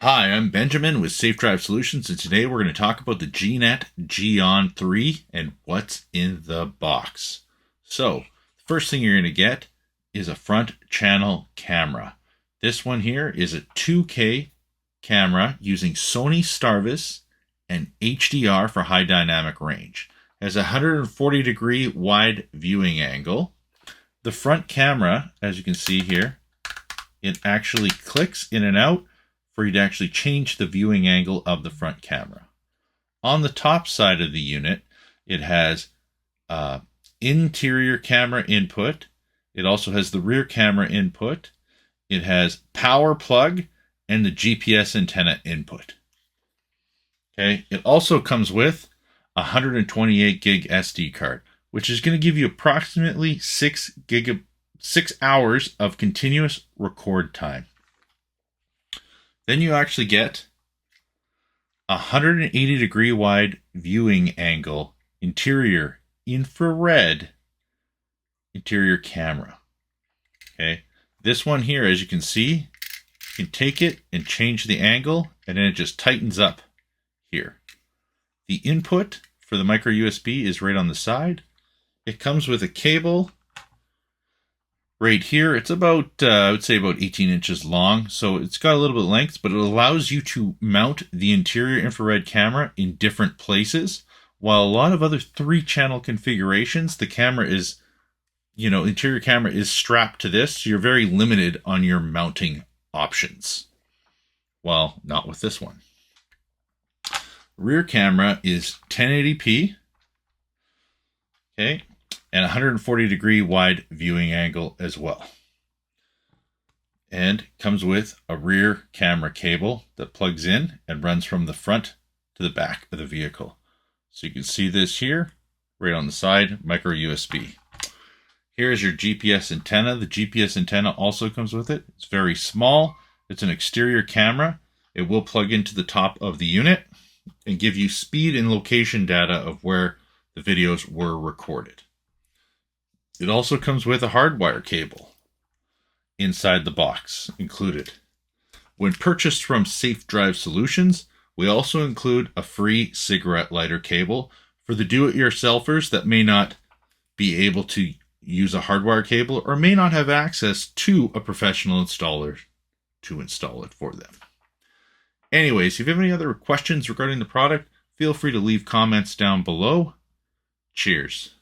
Hi, I'm Benjamin with Safe Drive Solutions, and today we're going to talk about the GNET G-ON3 and what's in the box. So, the first thing you're going to get is a front channel camera. This one here is a 2K camera using Sony Starvis and HDR for high dynamic range. It has a 140 degree wide viewing angle. The front camera, as you can see here, it actually clicks in and out for you to actually change the viewing angle of the front camera. On the top side of the unit, it has interior camera input. It also has the rear camera input. It has power plug and the GPS antenna input. Okay. It also comes with a 128 gig SD card, which is going to give you approximately 6 hours of continuous record time. Then you actually get a 180 degree wide viewing angle interior infrared interior camera. Okay. This one here, as you can see, you can take it and change the angle, and then it just tightens up here. The input for the micro USB is right on the side. It comes with a cable right here. It's about, I would say about 18 inches long. So it's got a little bit of length, but it allows you to mount the interior infrared camera in different places. While a lot of other 3-channel configurations, the camera is, interior camera is strapped to this. So you're very limited on your mounting options. Well, not with this one. Rear camera is 1080p. Okay. And 140 degree wide viewing angle as well. And comes with a rear camera cable that plugs in and runs from the front to the back of the vehicle. So you can see this here, right on the side, micro USB. Here's your GPS antenna. The GPS antenna also comes with it. It's very small. It's an exterior camera. It will plug into the top of the unit and give you speed and location data of where the videos were recorded. It also comes with a hardwire cable inside the box included. When purchased from Safe Drive Solutions, we also include a free cigarette lighter cable for the do-it-yourselfers that may not be able to use a hardwire cable or may not have access to a professional installer to install it for them. Anyways, if you have any other questions regarding the product, feel free to leave comments down below. Cheers.